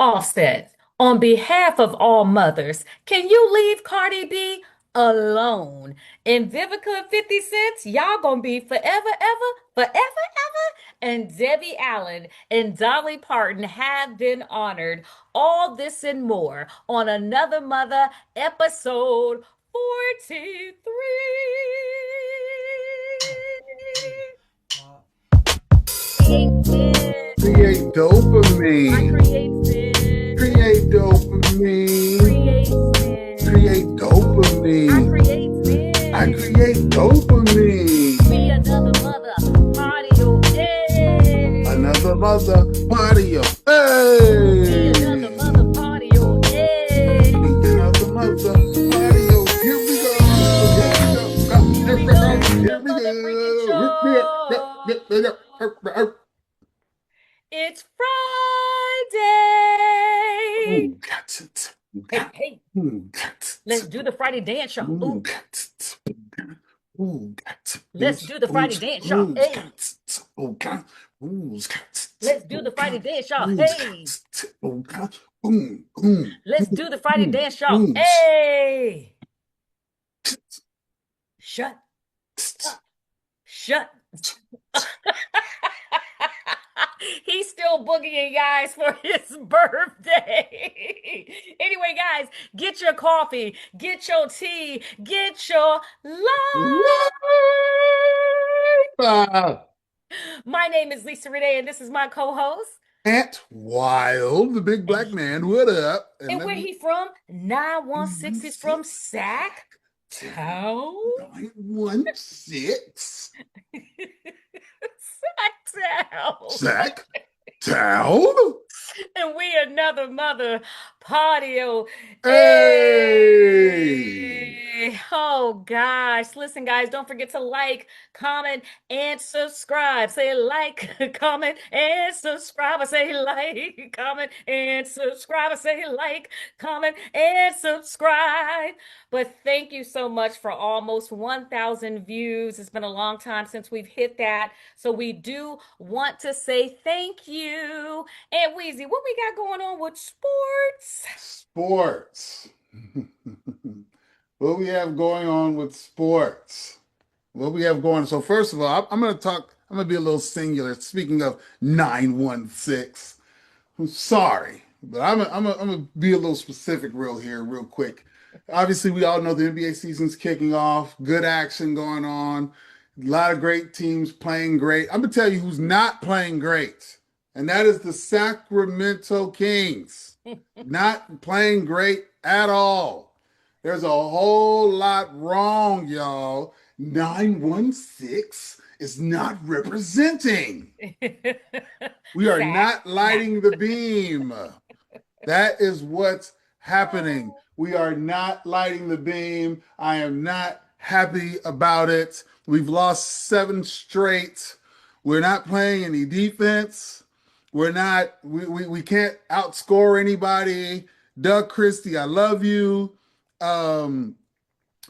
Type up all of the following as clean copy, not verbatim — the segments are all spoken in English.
Offset, on behalf of all mothers, can you leave Cardi B alone? And Vivica and 50 Cent, y'all gonna be forever, ever, forever, ever. And Debbie Allen and Dolly Parton have been honored. All this and more on Another Mother, episode 43. Create I dopamine. create sin. Create dopamine. Create sin. Create I dopamine. create I sin. create dopamine. Be another mother. Audio. Hey. Another mother patio. Be Hey. another mother. Audio. Hey. Be another mother patio. Here we go. Here we go. Here Here we we go. go. It's Here the we mother freaking go. Rip me up. show. It's Friday. Ooh, got it. Hey, hey. Ooh, got Let's it. do the Friday dance show. Ooh, Ooh. got it. Ooh, got Let's it. do the Friday dance show. Ooh, Hey. got it. Oh, got Ooh, got Let's it. do Oh, the Friday got dance show. Ooh, Hey. got it. Oh, got Boom, boom, Let's boom, do the Friday boom, dance show. boom. Hey. Shut up. Shut. He's still boogieing, guys, for his birthday. Anyway, guys, get your coffee, get your tea, get your love. Live. My name is Lisa Renee, and this is my co-host. Ant Wild, the big And, black man. What up? And and let where me he from? 916 is from 6 Sac Town. 916 Sac Town. Sack Town. And we another mother patio. Hey. Hey. Oh gosh. Listen, guys, don't forget to like, comment, and subscribe. Say like, comment, and subscribe. I say like, comment, and subscribe. I say like, comment, and subscribe. But thank you so much for almost 1,000 views. It's been a long time since we've hit that. So we do want to say thank you. And Weezy, what we got going on with sports? Sports. What we have going on with sports? What we have going. So first of all, I'm going to talk. I'm going to be a little singular. Speaking of 916, I'm sorry, but I'm going to be a little specific real quick. Obviously, we all know the NBA season's kicking off. Good action going on. A lot of great teams playing great. I'm going to tell you who's not playing great, and that is the Sacramento Kings. Not playing great at all. There's a whole lot wrong, y'all. 916 is not representing. We are Sack, not not. lighting the beam. That is what's happening. We are not lighting the beam. I am not happy about it. We've lost 7 straight. We're not playing any defense. We can't outscore anybody. Doug Christie, I love you. Um,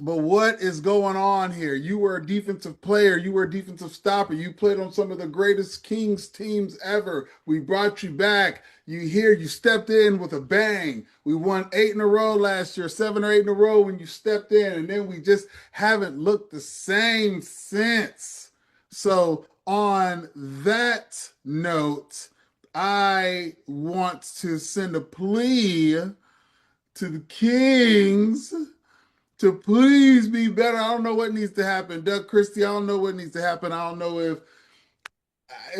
but what is going on here? You were a defensive player. You were a defensive stopper. You played on some of the greatest Kings teams ever. We brought you back. You stepped in with a bang. We won 8 in a row last year, 7 or 8 in a row when you stepped in, and then we just haven't looked the same since. So, on that note, I want to send a plea to the Kings to please be better. I don't know what needs to happen. Doug Christie, I don't know what needs to happen. I don't know if.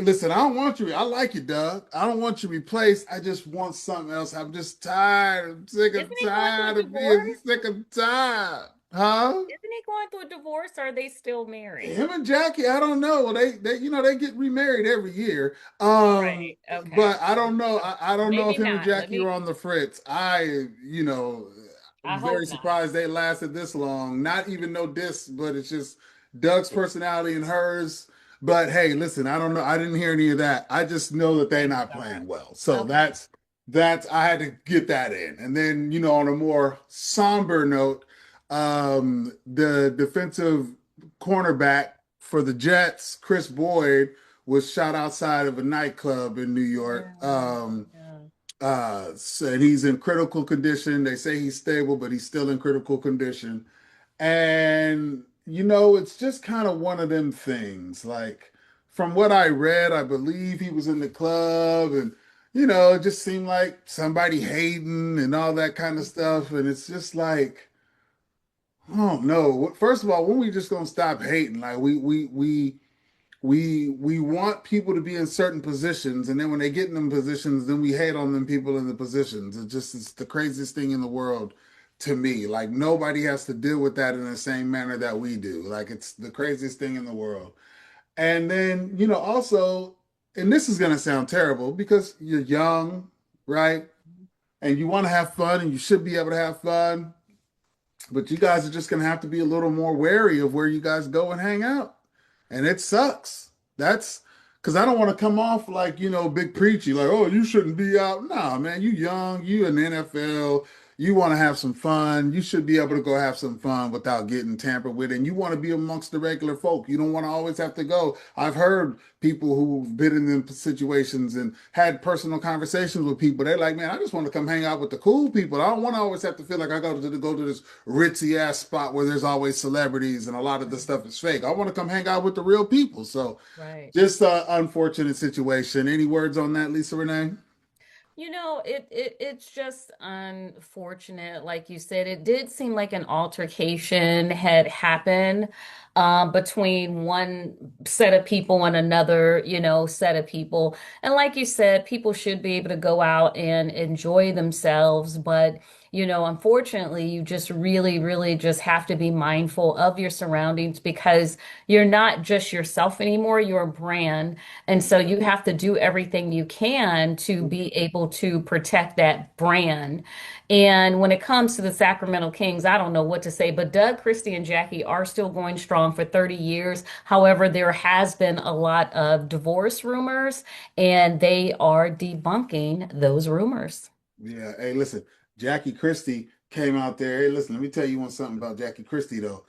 Listen, I don't want you. I like you, Doug. I don't want you replaced. I just want something else. I'm just tired. I'm sick Isn't and he going through a tired of being divorce? sick and tired. Huh? Isn't he going through a divorce or are they still married? Him and Jackie, I don't know. Well, they get remarried every year. Right. Okay. But I don't know. So I don't know if maybe him and not. Jackie are on the fritz. I I'm hope very not. surprised they lasted this long. Not even no diss, but it's just Doug's personality and hers. But hey, listen, I don't know. I didn't hear any of that. I just know that they're Thank not God. playing well. So Okay. that's I had to get that in. And then, on a more somber note, the defensive cornerback for the Jets, Chris Boyd, was shot outside of a nightclub in New York. Yeah. Yeah. And he's in critical condition. They say he's stable, but he's still in critical condition. And, it's just kind of one of them things. Like, from what I read, I believe he was in the club and, it just seemed like somebody hating and all that kind of stuff. And it's just like, oh no. First of all, when we just gonna stop hating? Like we want people to be in certain positions, and then when they get in them positions, then we hate on them people in the positions. It's the craziest thing in the world to me. Like nobody has to deal with that in the same manner that we do. Like it's the craziest thing in the world. And then, also, and this is gonna sound terrible because you're young, right? And you want to have fun and you should be able to have fun, but you guys are just gonna have to be a little more wary of where you guys go and hang out. And it sucks. That's because I don't want to come off like, big preachy, like, oh, you shouldn't be out. Nah, man, you young, you in the NFL, you want to have some fun. You should be able to go have some fun without getting tampered with. And you want to be amongst the regular folk. You don't want to always have to go. I've heard people who've been in them situations and had personal conversations with people. They're like, man, I just want to come hang out with the cool people. I don't want to always have to feel like I go to this ritzy ass spot where there's always celebrities and a lot of the stuff is fake. I want to come hang out with the real people. So Right. just an unfortunate situation. Any words on that, Lisa Renee? It's just unfortunate. Like you said, it did seem like an altercation had happened between one set of people and another, set of people. And like you said, people should be able to go out and enjoy themselves, but unfortunately, you just really, really just have to be mindful of your surroundings because you're not just yourself anymore, you're a brand. And so you have to do everything you can to be able to protect that brand. And when it comes to the Sacramento Kings, I don't know what to say, but Doug, Christie, and Jackie are still going strong for 30 years. However, there has been a lot of divorce rumors, and they are debunking those rumors. Yeah. Hey, listen, Jackie Christie came out there. Hey, listen, let me tell you one something about Jackie Christie though.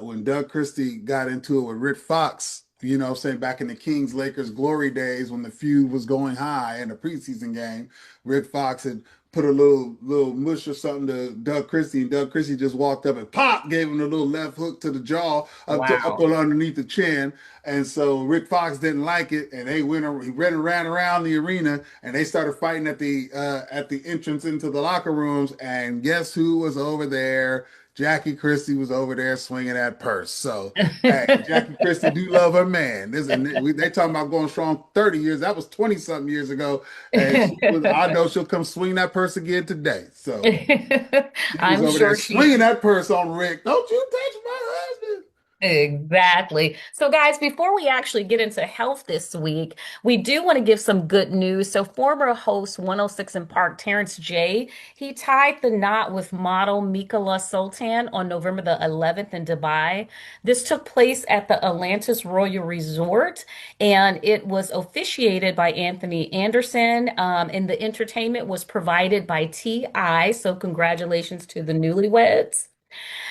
When Doug Christie got into it with Rick Fox, saying back in the Kings Lakers glory days when the feud was going high in the preseason game, Rick Fox had put a little mush or something to Doug Christie, and Doug Christie just walked up and pop gave him a little left hook to the jaw up Wow. on underneath the chin. And so Rick Fox didn't like it, and he ran around the arena, and they started fighting at the entrance into the locker rooms. And guess who was over there? Jackie Christie was over there swinging that purse. So, hey, Jackie Christie do love her man. They talking about going strong 30 years. That was 20 something years ago, and I know she'll come swing that purse again today. So she was I'm over there sure she swinging that purse on Rick. Don't you touch my husband? Exactly. So, guys, before we actually get into health this week, we do want to give some good news. So, former host 106 in Park, Terrence J, he tied the knot with model Mikalah Sultan on November the 11th in Dubai. This took place at the Atlantis Royal Resort, and it was officiated by Anthony Anderson. And the entertainment was provided by T.I. So, congratulations to the newlyweds.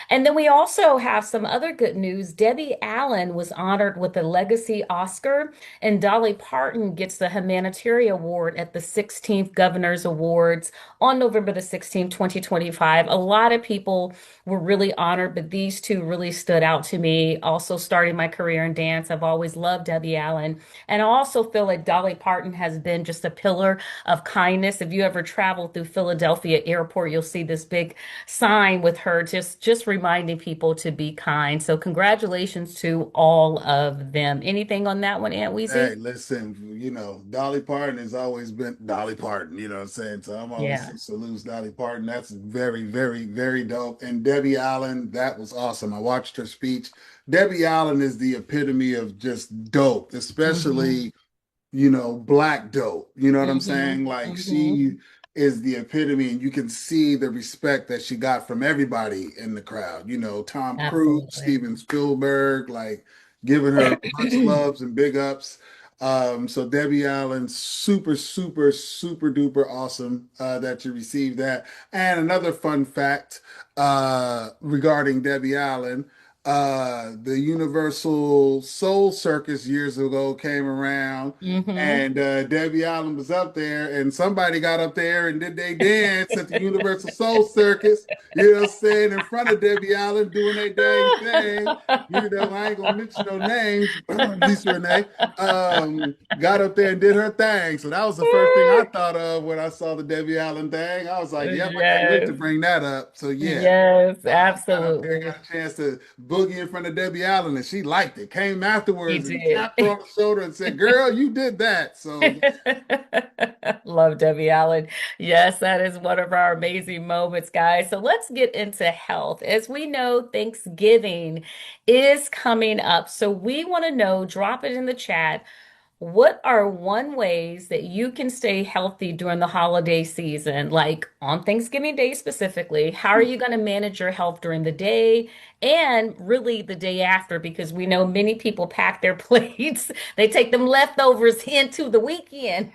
And then we also have some other good news. Debbie Allen was honored with the Legacy Oscar, and Dolly Parton gets the Humanitarian Award at the 16th Governor's Awards on November the 16th, 2025. A lot of people were really honored, but these two really stood out to me. Also, starting my career in dance, I've always loved Debbie Allen. And I also feel like Dolly Parton has been just a pillar of kindness. If you ever travel through Philadelphia Airport, you'll see this big sign with her just reminding people to be kind. So congratulations to all of them. Anything on that one, Aunt Hey, Weezy? listen, Dolly Parton has always been Dolly Parton, you know what I'm saying? So I'm always Yeah, salutes Dolly Parton. That's very, very, very dope. And Debbie Allen, that was awesome. I watched her speech. Debbie Allen is the epitome of just dope, hmm especially black dope. You know what I'm saying? Like hmm she is the epitome, and you can see the respect that she got from everybody in the crowd. Tom Cruise, Absolutely. Steven Spielberg, like giving her much loves and big ups. So Debbie Allen, super, super, super duper awesome that you received that. And another fun fact regarding Debbie Allen. the Universal Soul Circus years ago came around, Mm-hmm. and Debbie Allen was up there, and somebody got up there and did they dance at the Universal Soul Circus, you know, saying in front of Debbie Allen doing their dang thing. You know, I ain't gonna mention no names, Lisa Renee, got up there and did her thing. So that was the first thing I thought of when I saw the Debbie Allen thing. I was like, yep, I can't wait to Yes. bring that up. So yeah. Yes, I got up there, absolutely. got a chance to boogie in front of Debbie Allen, and she liked it. Came He afterwards and did. tapped her on the shoulder and said, "Girl, you did that." So Love Debbie Allen. Yes, that is one of our amazing moments, guys. So let's get into health. As we know, Thanksgiving is coming up. So we want to know, drop it in the chat. What are one ways that you can stay healthy during the holiday season, like on Thanksgiving Day specifically? How are you going to manage your health during the day and really the day after? Because we know many people pack their plates, they take them leftovers into the weekend.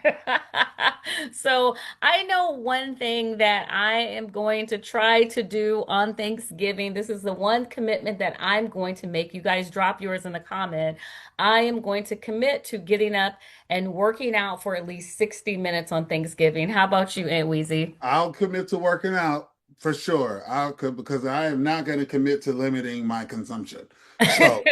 So I know one thing that I am going to try to do on Thanksgiving. This is the one commitment that I'm going to make. You guys drop yours in the comment. I am going to commit to getting up and working out for at least 60 minutes on Thanksgiving. How about you, Aunt Weezy? I'll commit to working out for sure. I'll because I am not going to commit to limiting my consumption. So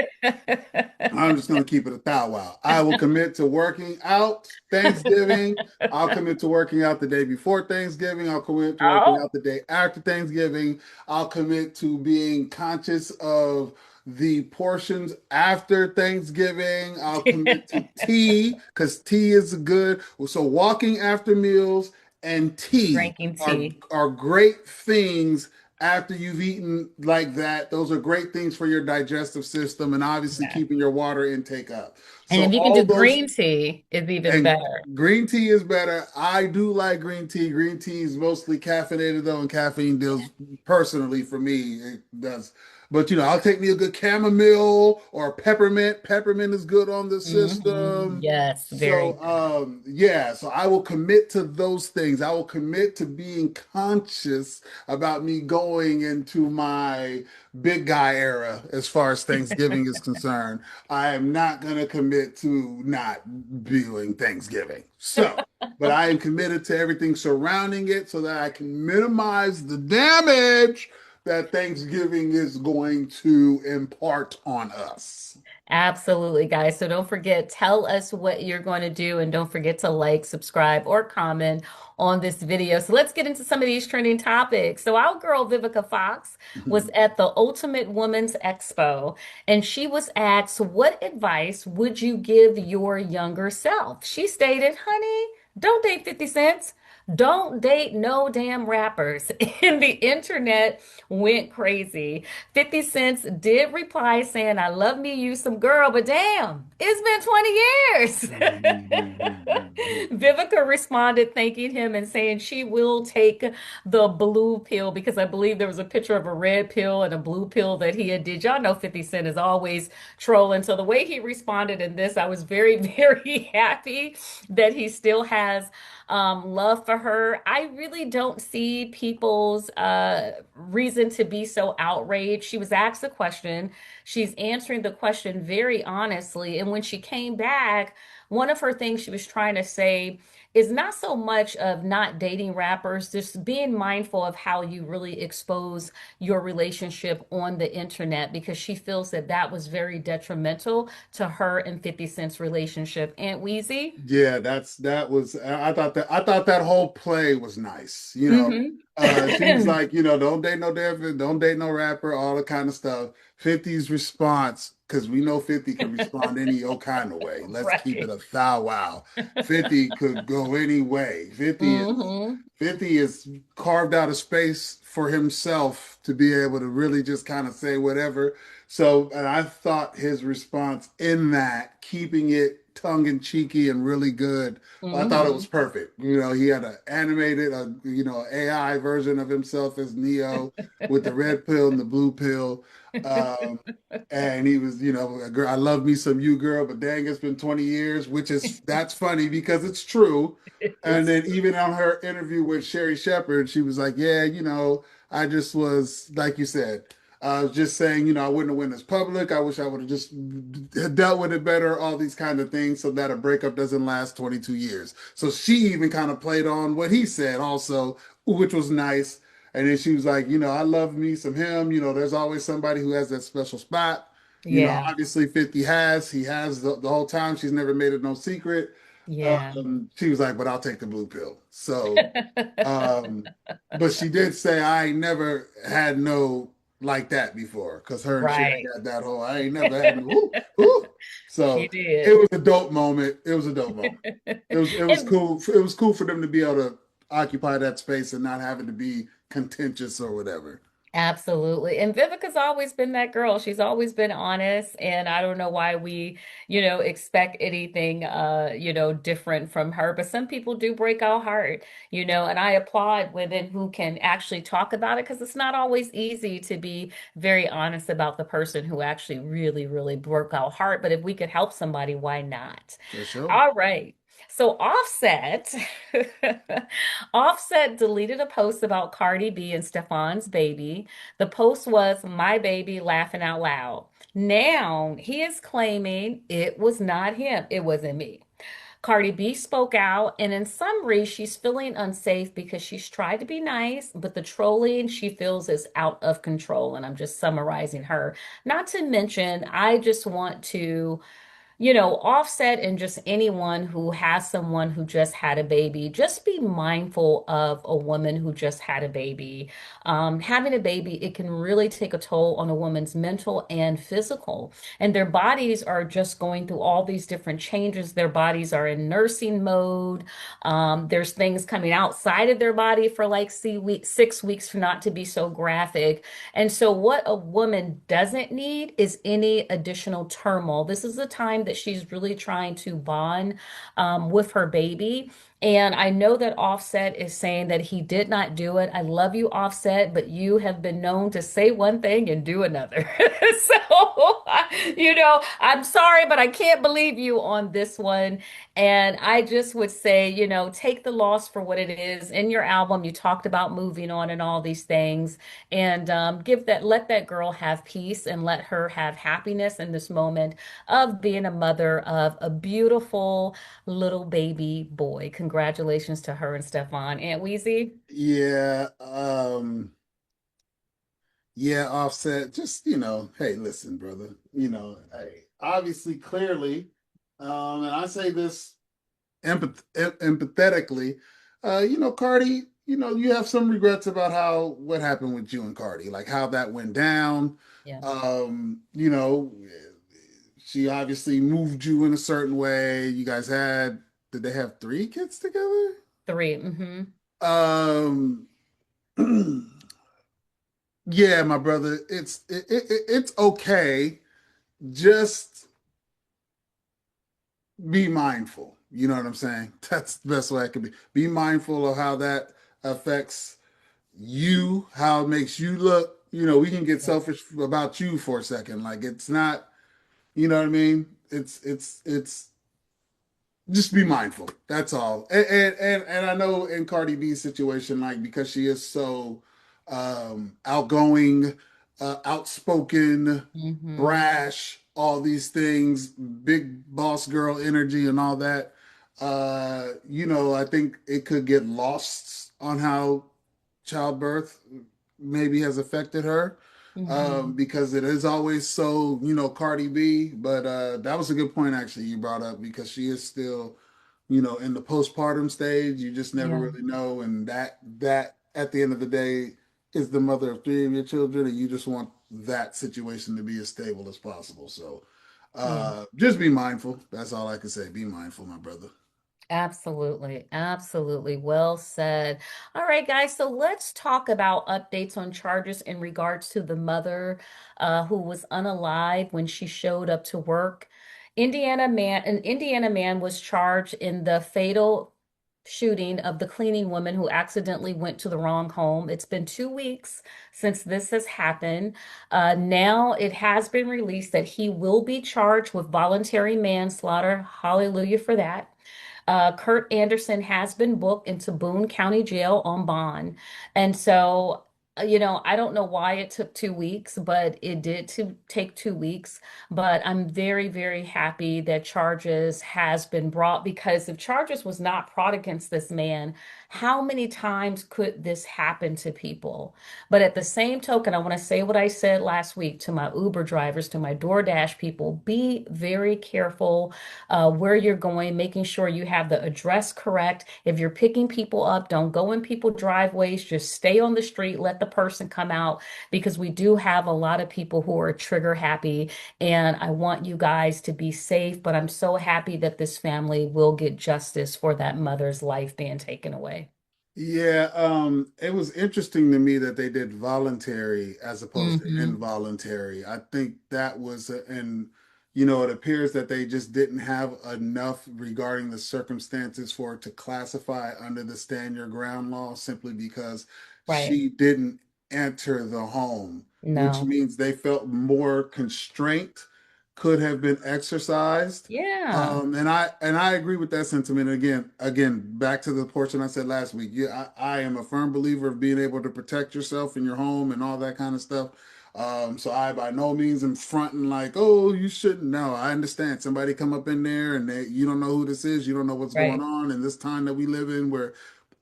I'm just going to keep it a thou wow. I will commit to working out Thanksgiving. I'll commit to working out the day before Thanksgiving. I'll commit to working Oh, out the day after Thanksgiving. I'll commit to being conscious of the portions after Thanksgiving. I'll commit to tea because tea is good. So walking after meals and tea drinking are tea. are great things after you've eaten like that. Those are great things for your digestive system and obviously Okay. keeping your water intake up. And So if you can do all those green tea, it's even and better. green tea is better. I do like green tea. Green tea is mostly caffeinated though, and caffeine deals personally for me. It does. But you know, I'll take me a good chamomile or peppermint. Peppermint is good on the system. Yes, very So good. yeah, so I will commit to those things. I will commit to being conscious about me going into my big guy era as far as Thanksgiving is concerned. I am not going to commit to not viewing Thanksgiving. So, but I am committed to everything surrounding it so that I can minimize the damage that Thanksgiving is going to impart on us. Absolutely, guys. So don't forget, tell us what you're going to do, and don't forget to like, subscribe, or comment on this video. So let's get into some of these trending topics. So our girl Vivica Fox was at the Ultimate Women's Expo, and she was asked, "What advice would you give your younger self?" She stated, "Honey, don't date 50 cents. Don't date no damn rappers." And the internet went crazy. 50 Cent did reply saying, "I love me you some girl, but damn, it's been 20 years." Vivica responded thanking him and saying she will take the blue pill because I believe there was a picture of a red pill and a blue pill that he had did. Y'all know 50 Cent is always trolling. So the way he responded in this, I was very, very happy that he still has love for her. I really don't see people's reason to be so outraged. She was asked a question. She's answering the question very honestly. And when she came back, one of her things she was trying to say is not so much of not dating rappers, just being mindful of how you really expose your relationship on the internet because she feels that that was very detrimental to her and 50 Cent's relationship. Aunt Weezy? Yeah, that was I thought that whole play was nice. You know, she was Mm-hmm. like, you know, don't date no different, don't date no rapper, all the kind of stuff. 50's response, because we know 50 can respond any old kind of way. Let's keep it Right. a thou wow. 50 could go any way. Hmm. 50 is carved out a space for himself to be able to really just kind of say whatever. So, and I thought his response in that, keeping it tongue in cheeky and really good, I thought it was Hmm. perfect. You know, he had an animated, you know, AI version of himself as Neo with the red pill and the blue pill. Um, and he was, you know, a girl, I love me some you girl, but dang, it's been 20 years, which is, that's funny because it's true. And It's then even on her interview with Sherry Shepherd, she was like, yeah, you know, I just was, like you said, I was just saying, I wouldn't have went as public. I wish I would have just dealt with it better, all these kind of things, so that a breakup doesn't last 22 years. So she even kind of played on what he said also, which was nice. And then she was like, I love me some him. There's always somebody who has that special spot. Yeah. Obviously 50 he has the whole time. She's never made it no secret. Yeah. She was like, but I'll take the blue pill. So, um, but she did say, I ain't never had no like that before because her and Sherry Right. had that whole, I ain't never had no, ooh, ooh. She So it did. was a dope moment. It was a dope moment. It was And cool. It was cool for them to be able to occupy that space and not having to be contentious or whatever. absolutely. And Vivica's always been that girl. She's always been honest. And I don't know why we, expect anything, different from her. But some people do break our heart, and I applaud women who can actually talk about it because it's not always easy to be very honest about the person who actually really, really broke our heart. But if we could help somebody, why not? For sure. All right. So Offset, Offset deleted a post about Cardi B and Stefan's baby. The post was my baby laughing out loud. Now he is claiming it was not him. It wasn't me. Cardi B spoke out, and in summary, she's feeling unsafe because she's tried to be nice, but the trolling she feels is out of control. And I'm just summarizing her. Not to mention, I just want to Offset and just anyone who has someone who just had a baby, just be mindful of a woman who just had a baby. Having a baby, it can really take a toll on a woman's mental and physical. And their bodies are just going through all these different changes. Their bodies are in nursing mode. There's things coming outside of their body for like 6 weeks, for not to be so graphic. And so, what a woman doesn't need is any additional turmoil. This is the time that she's really trying to bond with her baby. And I know that Offset is saying that he did not do it. I love you, Offset, but you have been known to say one thing and do another. So, I'm sorry, but I can't believe you on this one. And I just would say, take the loss for what it is. In your album, you talked about moving on and all these things, and let that girl have peace and let her have happiness in this moment of being a mother of a beautiful little baby boy. Congratulations to her and Stefan. Aunt Weezy? Yeah. Yeah, Offset, just, hey, listen, brother, hey, obviously, clearly, and I say this empathetically, Cardi, you have some regrets about what happened with you and Cardi, like how that went down. Yeah. Um, you know, she obviously moved you in a certain way. You guys did they have 3 kids together? Three. Mm-hmm. Um, yeah, my brother, it's okay. Just be mindful. You know what I'm saying? That's the best way I can be. Be mindful of how that affects you, how it makes you look. We can get Yeah. selfish about you for a second. Like it's not, you know what I mean? It's just be mindful. That's all. And I know in Cardi B's situation, like because she is so outgoing, outspoken, Mm-hmm. brash, all these things, big boss girl energy and all that. I think it could get lost on how childbirth maybe has affected her, Mm-hmm. because it is always so, Cardi B. But that was a good point actually you brought up because she is still, in the postpartum stage. You just never Yeah. really know, and that at the end of the day is the mother of 3 of your children, and you just want that situation to be as stable as possible. So Yeah. just be mindful. That's all I can say. Be mindful, my brother. Absolutely. Absolutely. Well said. All right, guys. So let's talk about updates on charges in regards to the mother who was unalive when she showed up to work. An Indiana man was charged in the fatal shooting of the cleaning woman who accidentally went to the wrong home. It's been 2 weeks since this has happened. Now it has been released that he will be charged with voluntary manslaughter. Hallelujah for that. Kurt Anderson has been booked into Boone County Jail on bond. And so I don't know why it took 2 weeks, but it did to take 2 weeks. But I'm very, very happy that charges has been brought, because if charges was not brought against this man, how many times could this happen to people? But at the same token, I want to say what I said last week to my Uber drivers, to my DoorDash people: be very careful where you're going, making sure you have the address correct. If you're picking people up, don't go in people's driveways. Just stay on the street, let the person come out, because we do have a lot of people who are trigger happy. And I want you guys to be safe, but I'm so happy that this family will get justice for that mother's life being taken away. Yeah, it was interesting to me that they did voluntary as opposed to Hmm. involuntary. I think that was, and it appears that they just didn't have enough regarding the circumstances for it to classify under the stand your ground law simply because Right. she didn't enter the home, which No. means they felt more constraint could have been exercised. Yeah. And I agree with that sentiment. Again, back to the portion I said last week. Yeah, I am a firm believer of being able to protect yourself in your home and all that kind of stuff. So I by no means am fronting like, oh, you shouldn't. No, I understand. Somebody come up in there and you don't know who this is. You don't know what's going Right. on in this time that we live in, where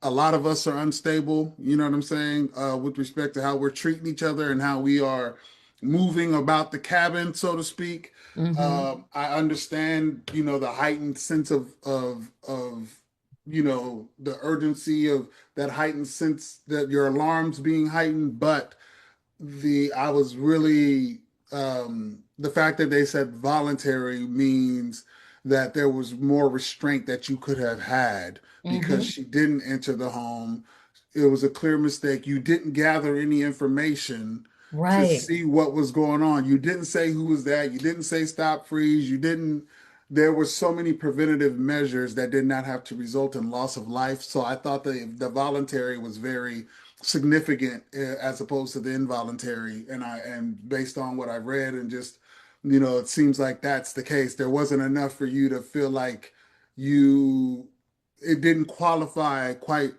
a lot of us are unstable. You know what I'm saying? With respect to how we're treating each other and how we are moving about the cabin, so to speak. Hmm. I understand, the heightened sense of the urgency of that heightened sense that your alarms being heightened, but I was really the fact that they said voluntary means that there was more restraint that you could have had because Hmm. she didn't enter the home. It was a clear mistake. You didn't gather any information to Right. see what was going on. You didn't say who was that. You didn't say stop, freeze. You didn't. There were so many preventative measures that did not have to result in loss of life. So I thought the voluntary was very significant as opposed to the involuntary. And based on what I read and just it seems like that's the case. There wasn't enough for you to feel like you it didn't qualify quite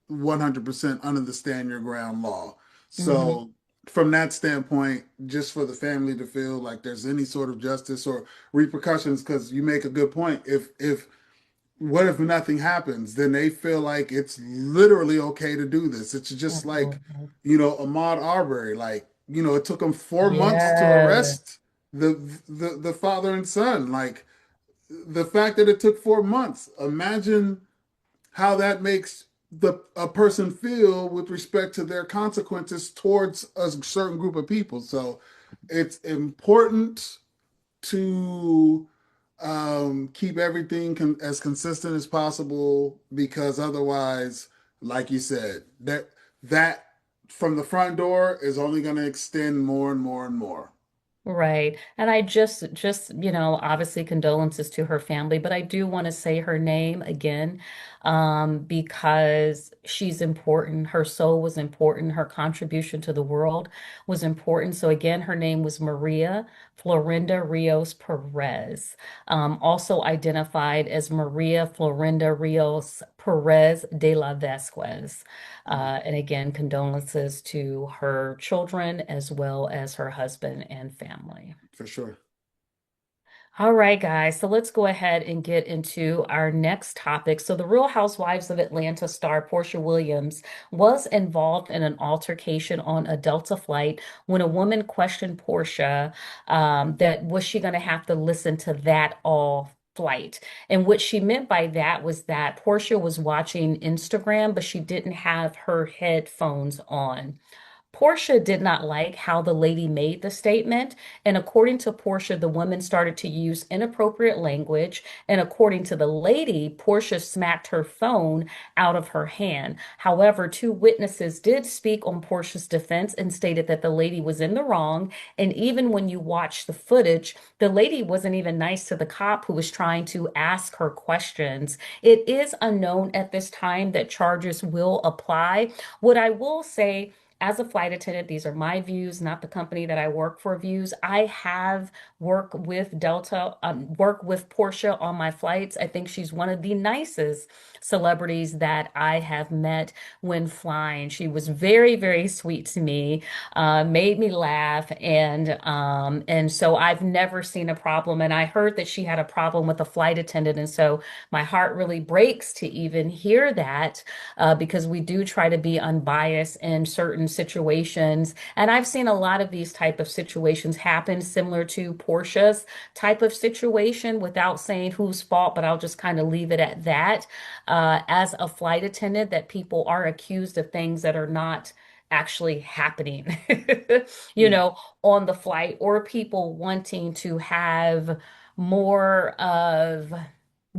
100% under the stand your ground law. Hmm. So from that standpoint, just for the family to feel like there's any sort of justice or repercussions, because you make a good point. If what if nothing happens? Then they feel like it's literally okay to do this. It's just like, Absolutely. Ahmaud Arbery. Like, it took them 4 months to Yes. arrest the father and son. Like the fact that it took 4 months. Imagine how that makes a person feel with respect to their consequences towards a certain group of people. So it's important to keep everything as consistent as possible because otherwise, like you said, that from the front door is only going to extend more and more and more. Right. And I obviously condolences to her family, but I do want to say her name again, because she's important. Her soul was important. Her contribution to the world was important. So again, her name was Maria Florinda Rios Perez, also identified as Maria Florinda Rios Perez de la Vesquez. And again, condolences to her children as well as her husband and family. For sure. All right, guys. So let's go ahead and get into our next topic. So, the Real Housewives of Atlanta star Portia Williams was involved in an altercation on a Delta flight when a woman questioned Portia, that was she going to have to listen to that all flight. And what she meant by that was that Portia was watching Instagram, but she didn't have her headphones on. Portia did not like how the lady made the statement. And according to Portia, the woman started to use inappropriate language. And according to the lady, Portia smacked her phone out of her hand. However, two witnesses did speak on Portia's defense and stated that the lady was in the wrong. And even when you watch the footage, the lady wasn't even nice to the cop who was trying to ask her questions. It is unknown at this time that charges will apply. What I will say, as a flight attendant, these are my views, not the company that I work for views. I have worked with Delta, work with Portia on my flights. I think she's one of the nicest celebrities that I have met when flying. She was very, very sweet to me, made me laugh, and so I've never seen a problem. And I heard that she had a problem with a flight attendant, and so my heart really breaks to even hear that, because we do try to be unbiased in certain situations. And I've seen a lot of these type of situations happen similar to Portia's type of situation without saying whose fault, but I'll just kind of leave it at that. As a flight attendant, that people are accused of things that are not actually happening, you Mm. know, on the flight, or people wanting to have more of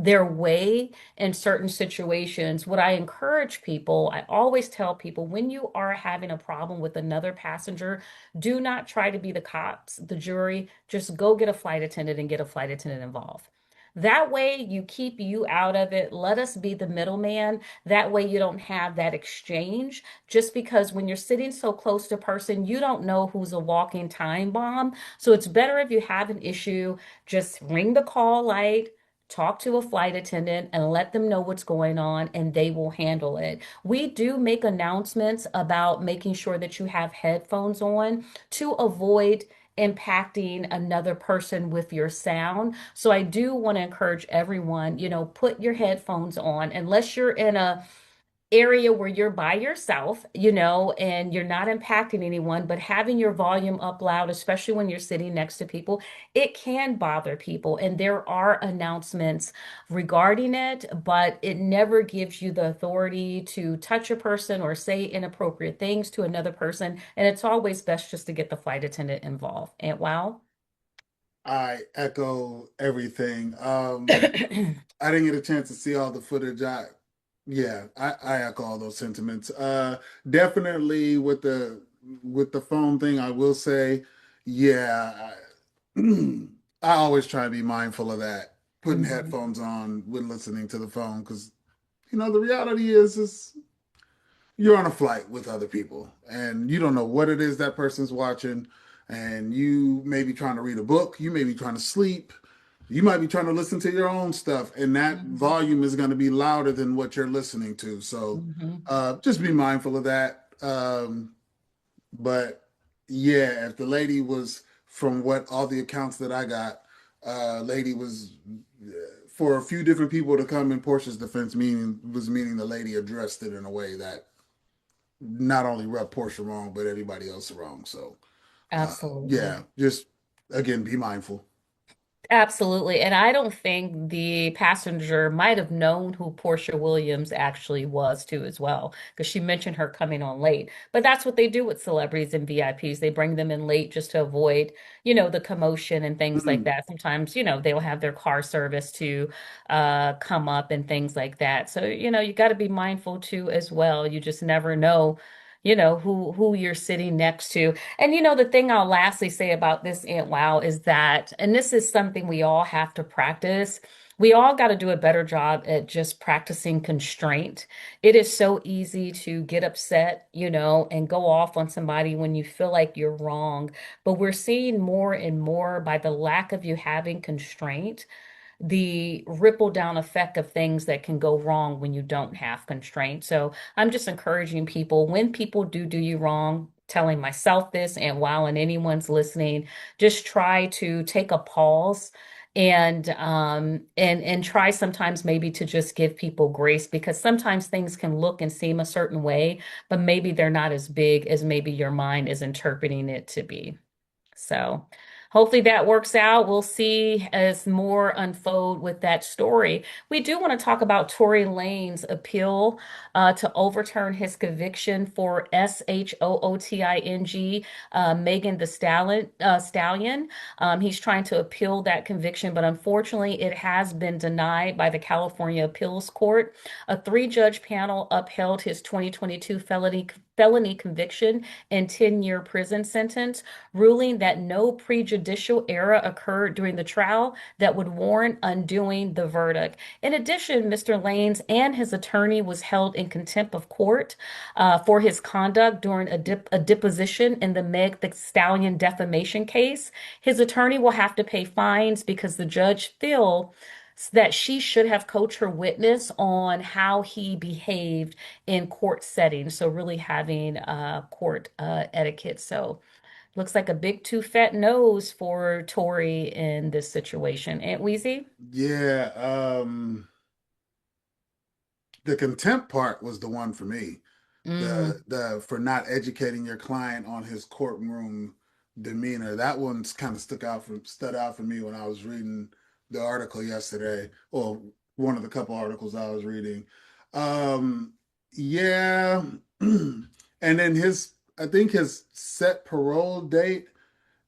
their way in certain situations. What I encourage people, I always tell people, when you are having a problem with another passenger, do not try to be the cops, the jury. Just go get a flight attendant and get a flight attendant involved. That way, you keep you out of it. Let us be the middleman. That way, you don't have that exchange. Just because when you're sitting so close to a person, you don't know who's a walking time bomb. So it's better if you have an issue, just ring the call light, talk to a flight attendant and let them know what's going on, and they will handle it. We do make announcements about making sure that you have headphones on to avoid impacting another person with your sound. So I do want to encourage everyone, put your headphones on unless you're in a area where you're by yourself, and you're not impacting anyone, but having your volume up loud, especially when you're sitting next to people, it can bother people. And there are announcements regarding it, but it never gives you the authority to touch a person or say inappropriate things to another person. And it's always best just to get the flight attendant involved. And wow. I echo everything. I didn't get a chance to see all the footage. I echo all those sentiments. Definitely with the phone thing, I will say, yeah, I always try to be mindful of that. Putting Mhm. headphones on when listening to the phone, because the reality is you're on a flight with other people and you don't know what it is that person's watching, and you may be trying to read a book, you may be trying to sleep, you might be trying to listen to your own stuff, and that Mhm. volume is going to be louder than what you're listening to. So Mhm. just be mindful of that. But yeah, if the lady was, from what all the accounts that I got, lady was, for a few different people to come in Portia's defense, meaning the lady addressed it in a way that not only rubbed Portia wrong, but everybody else wrong. So Absolutely. yeah, just again, be mindful. Absolutely. And I don't think the passenger might have known who Portia Williams actually was too as well, because she mentioned her coming on late. But that's what they do with celebrities and VIPs. They bring them in late just to avoid, the commotion and things like Mm. that. Sometimes, they'll have their car service to come up and things like that. So, you got to be mindful too as well. You just never know, who you're sitting next to. And the thing I'll lastly say about this Aunt Wow is that, and this is something we all have to practice. We all got to do a better job at just practicing constraint. It is so easy to get upset, and go off on somebody when you feel like you're wrong. But we're seeing more and more, by the lack of you having constraint, the ripple down effect of things that can go wrong when you don't have constraint. So I'm just encouraging people, when people do you wrong, telling myself this, and while and anyone's listening, just try to take a pause and try sometimes maybe to just give people grace, because sometimes things can look and seem a certain way, but maybe they're not as big as maybe your mind is interpreting it to be. So hopefully that works out. We'll see as more unfold with that story. We do want to talk about Tory Lane's appeal to overturn his conviction for SHOOTING, Megan the Stallion. He's trying to appeal that conviction, but unfortunately, it has been denied by the California Appeals Court. A three-judge panel upheld his 2022 felony felony conviction and 10-year prison sentence, ruling that no prejudicial error occurred during the trial that would warrant undoing the verdict. In addition, Mr. Lanes and his attorney was held in contempt of court for his conduct during a deposition in the Meg Thee Stallion defamation case. His attorney will have to pay fines because the judge feel that she should have coached her witness on how he behaved in court settings. So really having court etiquette. So looks like a big too fat nose for Tory in this situation. Aunt Weezy? Yeah, the contempt part was the one for me. Mm, The for not educating your client on his courtroom demeanor. That one's kind of stood out for me when I was reading the article yesterday, or one of the couple articles I was reading. Um, yeah, and then I think his set parole date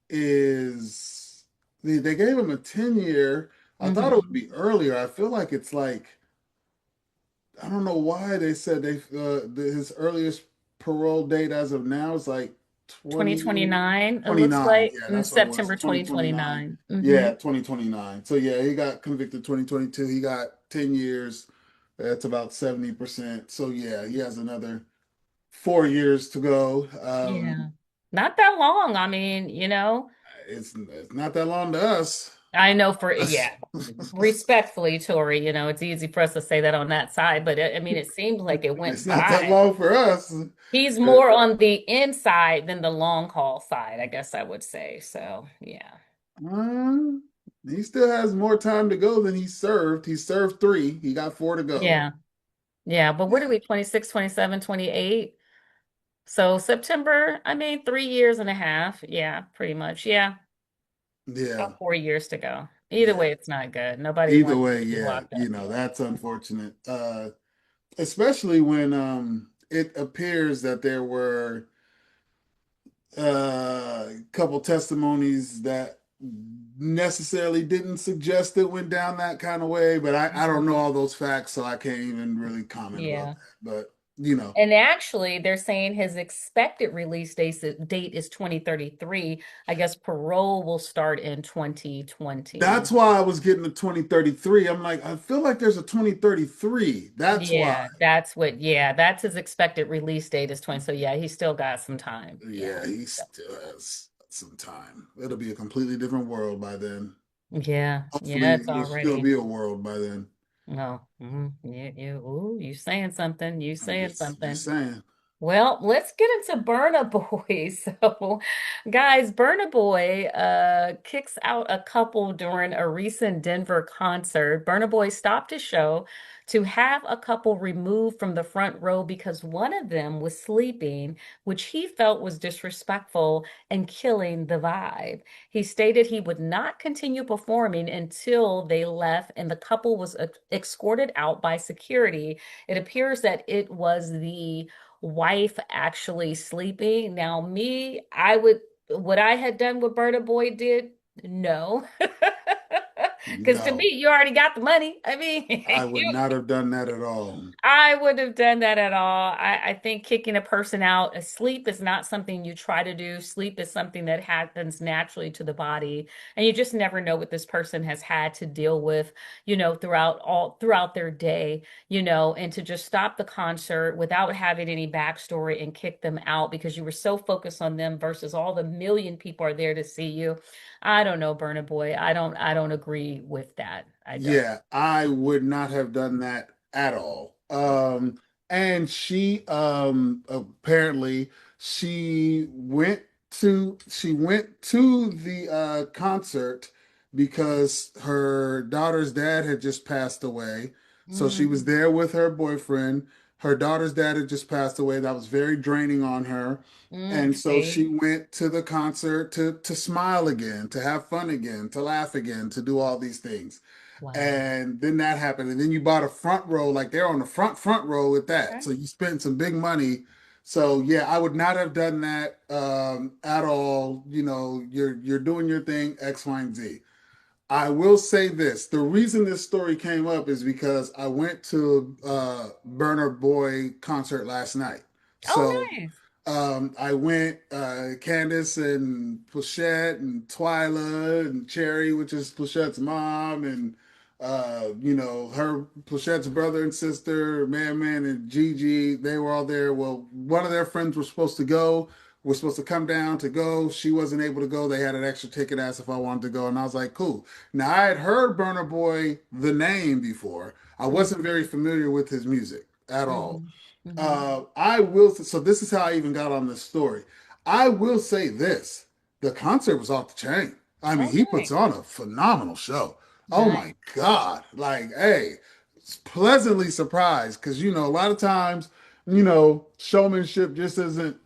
is they gave him a 10-year. I thought it would hmm be earlier. I feel like it's like I don't know why they said his earliest parole date as of now is like 20 2029, it looks 29. like Yeah, in that's what it was. September 2029. 2029. Yeah, 2029. So yeah, he got convicted 2022. He got 10 years. That's about 70%. So yeah, he has another 4 years to go. Yeah. Not that long. I mean, you know, It's not that long to us. I know for, yeah, respectfully, Tori, you know, it's easy for us to say that on that side, but I mean, it seemed like it It's went not that by. long for us. He's more on the inside than the long haul side, I guess I would say. So, yeah. Um, he still has more time to go than he served. He served 3. He got 4 to go. Yeah. Yeah. But what are Yeah. we, 26, 27, 28? So September, I mean, 3 years and a half. Yeah, pretty much. Yeah. Yeah. About 4 years to go. Either Yeah. way, it's not good. Nobody Either wants way, to be yeah, locked up. that's unfortunate. Especially when it appears that there were a couple testimonies that necessarily didn't suggest it went down that kind of way, but I don't know Mhm. all those facts, so I can't even really comment about Yeah. that. But you know, And actually, they're saying his expected date is 2033. I guess parole will start in 2020. that's why I was getting the 2033. I'm like, I feel like there's a 2033. That's why. Yeah, that's his expected release date is 20. So yeah, he's still got some time. Yeah. Yeah, he still has some time. It'll be a completely different world by then. Yeah, Hopefully, it's it'll still already. be a world by then. No. Ooh, you saying something. You I'm saying just something. saying. Well, let's get into Burna Boy. So, guys, Burna Boy kicks out a couple during a recent Denver concert. Burna Boy stopped his show to have a couple removed from the front row because one of them was sleeping, which he felt was disrespectful and killing the vibe. He stated he would not continue performing until they left and the couple was escorted out by security. It appears that it was the wife actually sleeping. Now, me, what I had done what Berta Boy did, no. Because to me, No, you already got the money. I mean, I would you not have done that at all. I wouldn't have done that at all. I think kicking a person out, sleep is not something you try to do. Sleep is something that happens naturally to the body. And you just never know what this person has had to deal with, throughout their day, and to just stop the concert without having any backstory and kick them out because you were so focused on them versus all the million people are there to see you. I don't know, Burna Boy. I don't agree with that. I don't. Yeah, I would not have done that at all. And she apparently she went to the concert because her daughter's dad had just passed away. So she was Mm, there with her boyfriend. Her daughter's dad had just passed away. That was very draining on her. And so she see. went to the concert to smile again, to have fun again, to laugh again, to do all these things. Wow. And then that happened. And then you bought a front row, like they're on the front row with that. Okay. So you spent some big money. So yeah, I would not have done that at all. You're doing your thing, X, Y, and Z. I will say this. The reason this story came up is because I went to Burner Boy concert last night. Oh, So nice. I went, Candace and Plachette and Twyla and Cherry, which is Plachette's mom, and her Plachette's brother and sister, Man and Gigi, they were all there. Well, one of their friends was supposed to go, was supposed to come down to go. She wasn't able to go. They had an extra ticket, asked if I wanted to go, and I was like, cool. Now I had heard Burna Boy the name before. I wasn't very familiar with his music at all. Mm-hmm. Mm-hmm. I will. So this is how I even got on this story. I will say this: the concert was off the chain. I mean, he puts Okay. on a phenomenal show. Oh my Nice. God! Like, hey, pleasantly surprised because a lot of times, showmanship just isn't.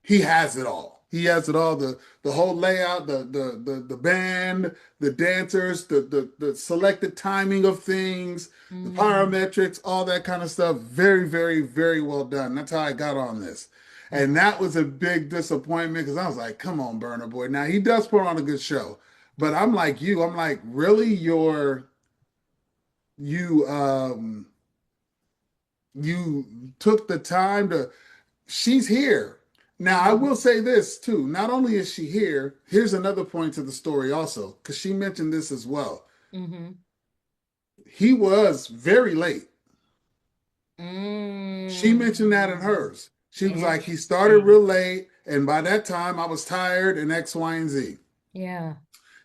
He has it all. He has it all. The whole layout, the band, the dancers, the selected timing of things, the Mm-hmm. parametrics, all that kind of stuff. Very, very, very well done. That's how I got on this. And Okay. that was a big disappointment because I was like, come on, Burner Boy. Now he does put on a good show. But I'm like you, I'm like, really you you took the time to she's here. Now, I Mm-hmm. will say this too. Not only is she here, here's another point to the story also, because she mentioned this as well. Mm-hmm. He was very late. She mentioned that in Mm. hers. She was like, he started Interesting. real late, and by that time I was tired and X, Y, and Z. Yeah.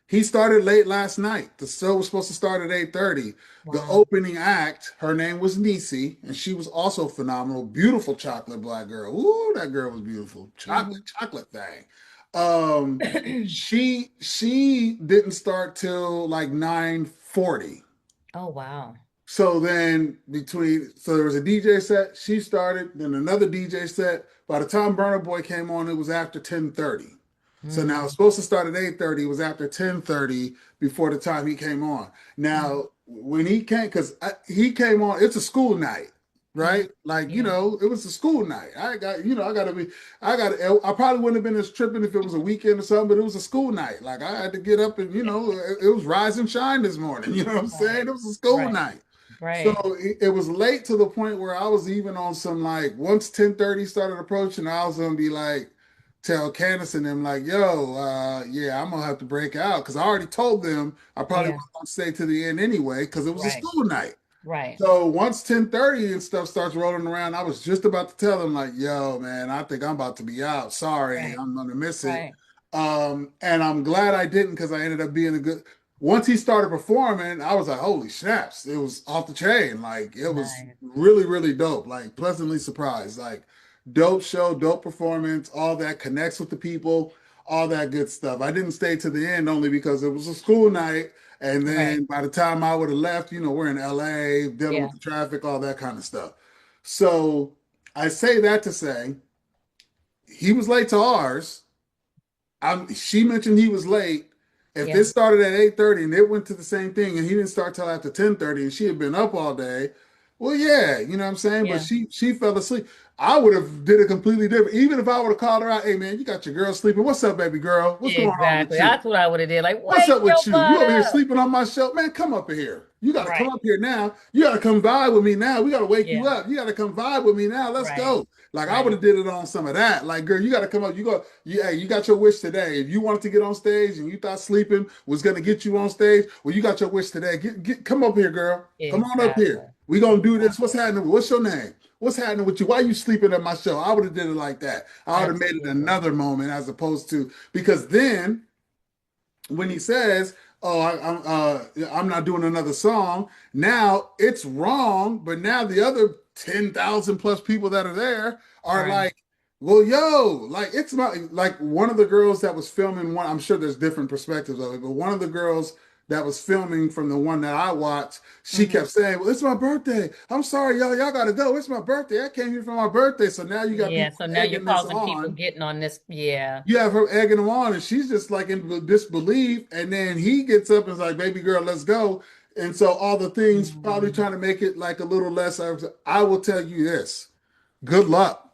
He started late last night. The show was supposed to start at 8:30. The Wow. opening act, her name was Nisi, and she was also phenomenal. Beautiful chocolate black girl. Ooh, that girl was beautiful. Mm-hmm. Chocolate thing. She didn't start till like 9:40. Oh, wow. So then there was a DJ set, she started, then another DJ set. By the time Burna Boy came on, it was after 10:30. So now it's Mm. supposed to start at 8:30. It was after 10:30 before the time he came on. Mm-hmm. Now, when he came, because he came on, it's a school night, Mm-hmm. right? Like, Yeah. it was a school night. I probably wouldn't have been as tripping if it was a weekend or something, but it was a school night. Like, I had to get up and, it was rise and shine this morning. You know what I'm saying? Right. It was a school Right. night. So Right. it was late to the point where I was even on some like once 10:30 started approaching, I was gonna be like tell Candace and them like, yo, yeah, I'm gonna have to break out because I already told them I probably Yeah. wasn't gonna stay to the end anyway because it was a Right. school night. Right. So once 10:30 and stuff starts rolling around, I was just about to tell them like, yo, man, I think I'm about to be out. Sorry, Right. I'm gonna miss it. Right. And I'm glad I didn't because I ended up being a good. Once he started performing, I was like, holy snaps! It was off the chain. Like it was Nice. really, really dope. Like pleasantly surprised. Like dope show, dope performance, all that connects with the people, all that good stuff. I didn't stay to the end only because it was a school night. And Right. then by the time I would have left, we're in LA, dealing with Yeah. the traffic, all that kind of stuff. So I say that to say he was late to ours. She mentioned he was late. If Yeah. this started at 8:30 and it went to the same thing and he didn't start till after 10:30 and she had been up all day, well, yeah, you know what I'm saying? But Yeah. she fell asleep. I would have did it completely different. Even if I would have called her out, hey man, you got your girl sleeping. What's up, baby girl? What's going on with Exactly. you? That's what I would have did. Like, What's wake up your with you? You butt over here up. sleeping on my show? Man, come up here. You got to come Right. up here now. You got to come vibe with me now. We got to wake you Yeah. up. You got to come vibe with me now. Let's Right. go. Like I would Right. have did it on some of that. Like, girl, you got to come up. Hey, you got your wish today. If you wanted to get on stage and you thought sleeping was going to get you on stage, well, you got your wish today. Come up here, girl. Come on up here. Exactly. We gonna do this. What's Exactly. happening? What's your name? What's happening with you? Why are you sleeping at my show? I would have did it like that. I would have made it Absolutely. another moment as opposed to because then when he says, "Oh, I'm not doing another song," now it's wrong. But now the other 10,000 plus people that are there are Right. like, "Well, yo, like it's not like one of the girls that was filming one. I'm sure there's different perspectives of it, but one of the girls that was filming from the one that I watched, she Hmm. kept saying, "Well, it's my birthday. I'm sorry, y'all. Y'all gotta go. It's my birthday. I came here for my birthday." So now you got Yeah. people So now you're egging this causing people on. getting on this. Yeah. You have her egging him on, and she's just like in disbelief. And then he gets up and is like, "Baby girl, let's go." And so all the things probably Mm. trying to make it like a little less. I will tell you this: good luck,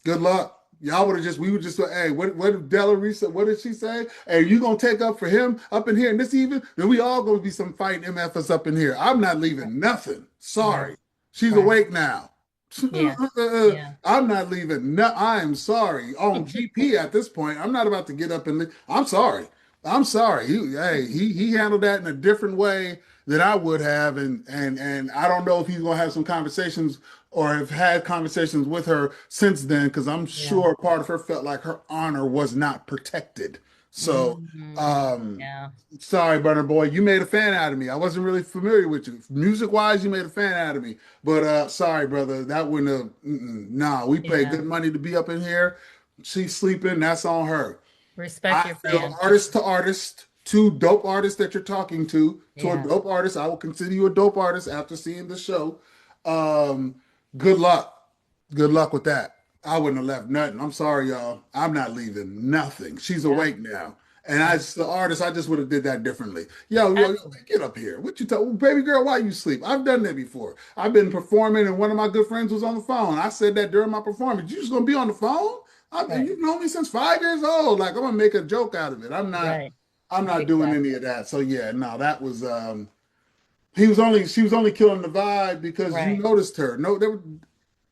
good luck. Y'all would have just we would just say, hey, what did Della Risa? What did she say? Hey, you gonna take up for him up in here and this evening? Then we all gonna be some fighting MFs up in here. I'm not leaving nothing. Right. Sorry, she's Right. awake now. Yeah. Yeah. I'm not leaving. No, I am sorry. On GP at this point, I'm not about to get up and leave. I'm sorry. I'm sorry. He handled that in a different way than I would have, and I don't know if he's gonna have some conversations or have had conversations with her since then, because I'm Yeah. sure part of her felt like her honor was not protected. So, um, Yeah. sorry, Burner Boy, you made a fan out of me. I wasn't really familiar with you. Music wise, you made a fan out of me. But sorry, brother, that wouldn't have. Nah, we pay Yeah. good money to be up in here. She's sleeping. That's on her. Respect I your feel fan. artist to artist, two dope artists that you're talking to a Yeah. dope artist. I will consider you a dope artist after seeing the show. Um, good luck. Good luck with that. I wouldn't have left nothing. I'm sorry, y'all. I'm not leaving nothing. She's Yeah. awake now. And Yeah. as the artist, I just would have did that differently. Yo, Absolutely. get up here. What you tell baby girl, why you sleep? I've done that before. I've been performing and one of my good friends was on the phone. I said that during my performance. You just gonna be on the phone? Right. You've known me since 5 years old. Like I'm gonna make a joke out of it. Right. I'm not doing any Exactly. of that. So yeah, no, that was she was only killing the vibe because you Right. noticed her. No,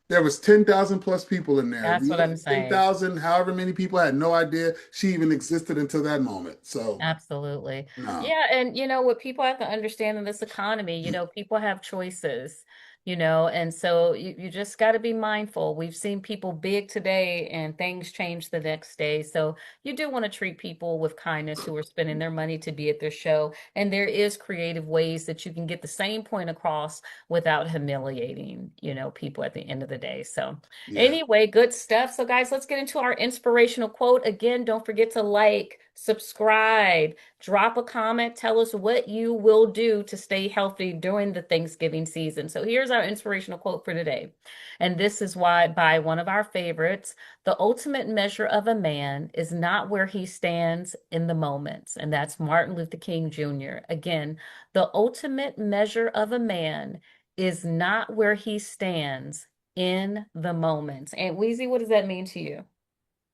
there was 10,000 plus people in there. That's The what other I'm saying. 10,000, however many people had no idea she even existed until that moment. So Absolutely. no. Yeah, and what people have to understand in this economy, people have choices, and so you just got to be mindful. We've seen people big today and things change the next day. So you do want to treat people with kindness who are spending their money to be at their show. And there is creative ways that you can get the same point across without humiliating, people at the end of the day. So Yeah. anyway, good stuff. So, guys, let's get into our inspirational quote. Again, don't forget to like, subscribe, drop a comment, tell us what you will do to stay healthy during the Thanksgiving season. So, here's our inspirational quote for today. And this is why, by one of our favorites, the ultimate measure of a man is not where he stands in the moments. And that's Martin Luther King Jr. Again, the ultimate measure of a man is not where he stands in the moments. And Weezy, what does that mean to you?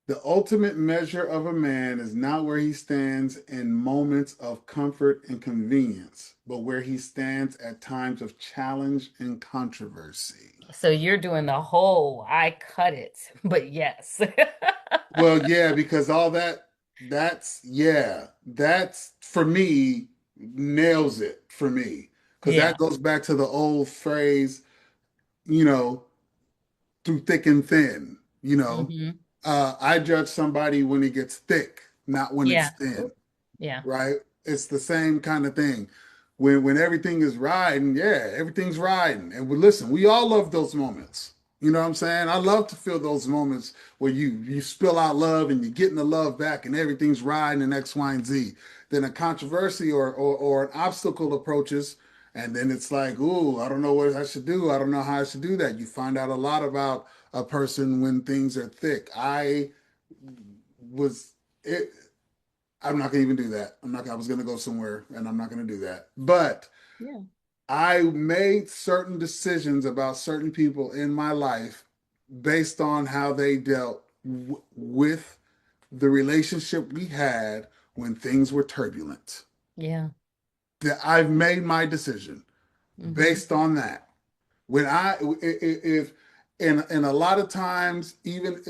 The ultimate measure of a man is not where he stands in moments of comfort and convenience, but where he stands at times of challenge and controversy. So you're doing the whole I cut it, but yes. Well, yeah, because all that's for me, nails it for me. Because Yeah. that goes back to the old phrase, you know, through thick and thin, Hmm. I judge somebody when it gets thick, not when it's Yeah. thin, Yeah. right? It's the same kind of thing. When everything is riding, yeah, everything's riding. And listen, we all love those moments. You know what I'm saying? I love to feel those moments where you spill out love and you're getting the love back and everything's riding and X, Y, and Z. Then a controversy or an obstacle approaches, and then it's like, ooh, I don't know what I should do. I don't know how I should do that. You find out a lot about a person when things are thick. I was it. I'm not gonna even do that. I'm not. I was gonna go somewhere, and I'm not gonna do that. But Yeah. I made certain decisions about certain people in my life based on how they dealt with the relationship we had when things were turbulent. Yeah. That I've made my decision Hmm. based on that. When I if and a lot of times even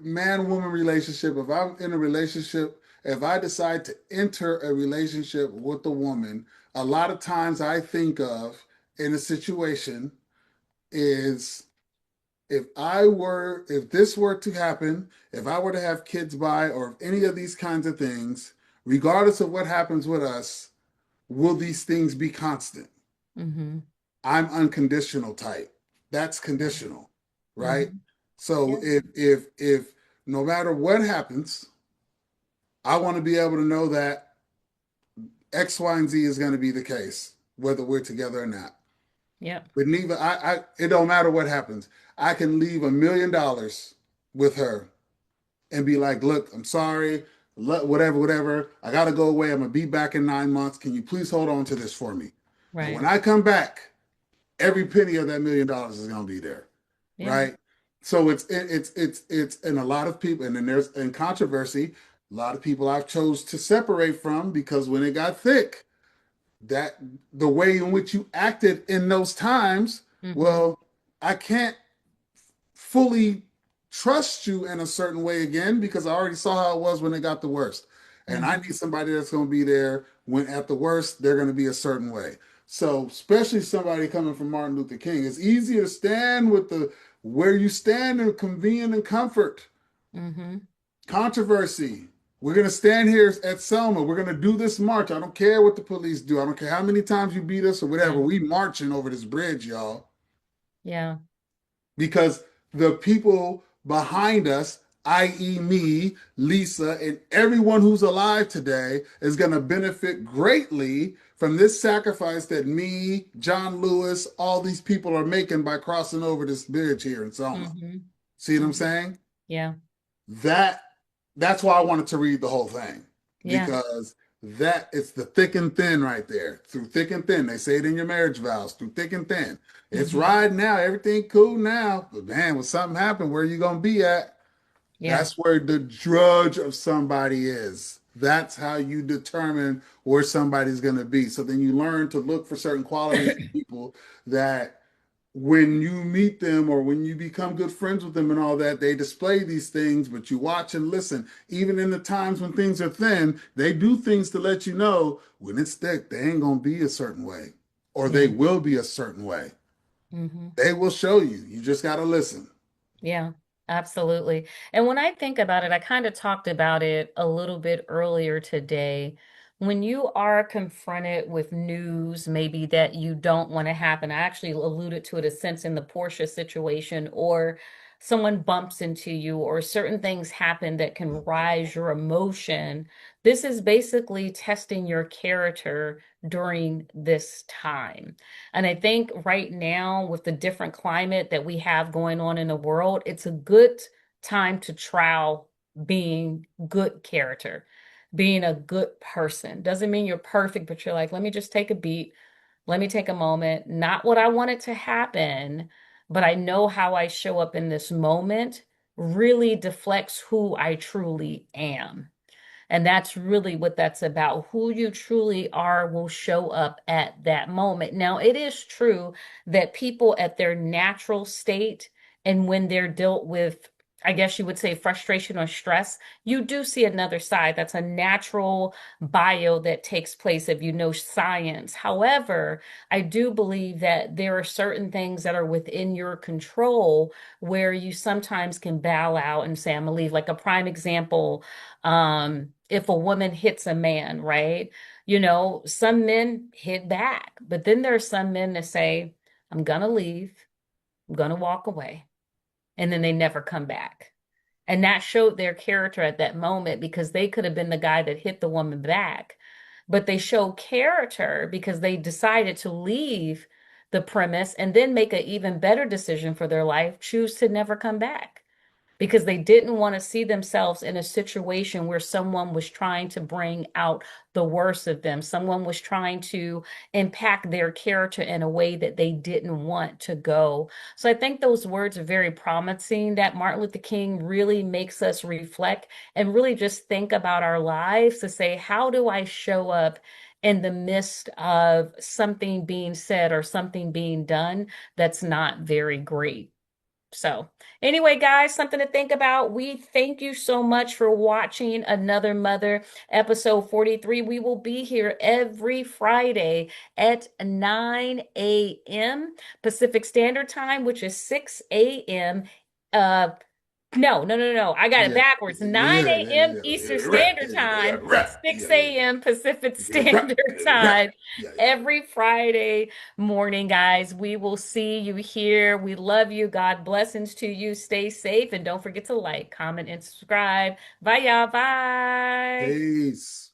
man woman relationship, if I'm in a relationship, if I decide to enter a relationship with a woman, a lot of times I think of in a situation is if this were to happen, if I were to have kids by or any of these kinds of things, regardless of what happens with us, will these things be constant? Hmm. I'm unconditional type. That's conditional, right? Hmm. So Yeah. if no matter what happens, I want to be able to know that X, Y, and Z is going to be the case, whether we're together or not. Yeah. But neither it don't matter what happens. I can leave $1 million with her and be like, look, I'm sorry, whatever, whatever. I gotta go away. I'm gonna be back in 9 months. Can you please hold on to this for me? And Right. when I come back, every penny of that $1 million is going to be there, Yeah. right? So it's and a lot of people, and then there's in controversy, a lot of people I've chose to separate from because when it got thick, that the way in which you acted in those times, Hmm. well, I can't. fully trust you in a certain way again because I already saw how it was when it got the worst. And I Mm-hmm. need somebody that's going to be there when at the worst, they're going to be a certain way. So, especially somebody coming from Martin Luther King, it's easier to stand with the where you stand in convenience and comfort. Mm-hmm. Controversy. We're going to stand here at Selma. We're going to do this march. I don't care what the police do. I don't care how many times you beat us or whatever. Yeah. We marching over this bridge, y'all. Yeah. Because the people behind us, i.e., me, Lisa, and everyone who's alive today, is going to benefit greatly from this sacrifice that me, John Lewis, all these people are making by crossing over this bridge here in Selma. Mm-hmm. See what I'm Mm-hmm. saying? Yeah. That that's why I wanted to read the whole thing Yeah. because that it's the thick and thin right there. Through thick and thin, they say it in your marriage vows. Through thick and thin, it's Mm-hmm. riding now. Everything cool now, but man, when something happen, where you gonna be at? Yeah. That's where the drudge of somebody is. That's how you determine where somebody's gonna be. So then you learn to look for certain qualities in people that when you meet them or when you become good friends with them and all that, they display these things, but you watch and listen. Even in the times when things are thin, they do things to let you know when it's thick, they ain't going to be a certain way or they Yeah. will be a certain way. Mm-hmm. They will show you. You just got to listen. Yeah, absolutely. And when I think about it, I kind of talked about it a little bit earlier today. When you are confronted with news, maybe that you don't want to happen, I actually alluded to it a sense in the Portia situation, or someone bumps into you, or certain things happen that can rise your emotion. This is basically testing your character during this time. And I think right now, with the different climate that we have going on in the world, it's a good time to trial being good character, being a good person. Doesn't mean you're perfect, but you're like, let me just take a beat. Let me take a moment. Not what I wanted to happen, but I know how I show up in this moment really deflects who I truly am. And that's really what that's about. Who you truly are will show up at that moment. Now, it is true that people at their natural state and when they're dealt with, I guess you would say, frustration or stress, you do see another side. That's a natural bio that takes place if you know science. However, I do believe that there are certain things that are within your control where you sometimes can bow out and say, I'm gonna leave. Like a prime example, if a woman hits a man, right? You know, some men hit back, but then there are some men that say, I'm gonna leave, I'm gonna walk away, and then they never come back. And that showed their character at that moment because they could have been the guy that hit the woman back, but they show character because they decided to leave the premise and then make an even better decision for their life, choose to never come back because they didn't want to see themselves in a situation where someone was trying to bring out the worst of them. Someone was trying to impact their character in a way that they didn't want to go. So I think those words are very promising that Martin Luther King really makes us reflect and really just think about our lives to say, how do I show up in the midst of something being said or something being done that's not very great? So, anyway, guys, something to think about. We thank you so much for watching Another Mother, episode 43. We will be here every Friday at 9 a.m. Pacific Standard Time, which is 6 a.m. Uh, no. I got it Yeah, backwards. 9 a.m. Eastern you're right. Standard Time, Right. 6 a.m. Pacific You're right. Standard You're right. Time Yeah. every Friday morning, guys. We will see you here. We love you. God blessings to you. Stay safe and don't forget to like, comment, and subscribe. Bye, y'all. Bye. Peace.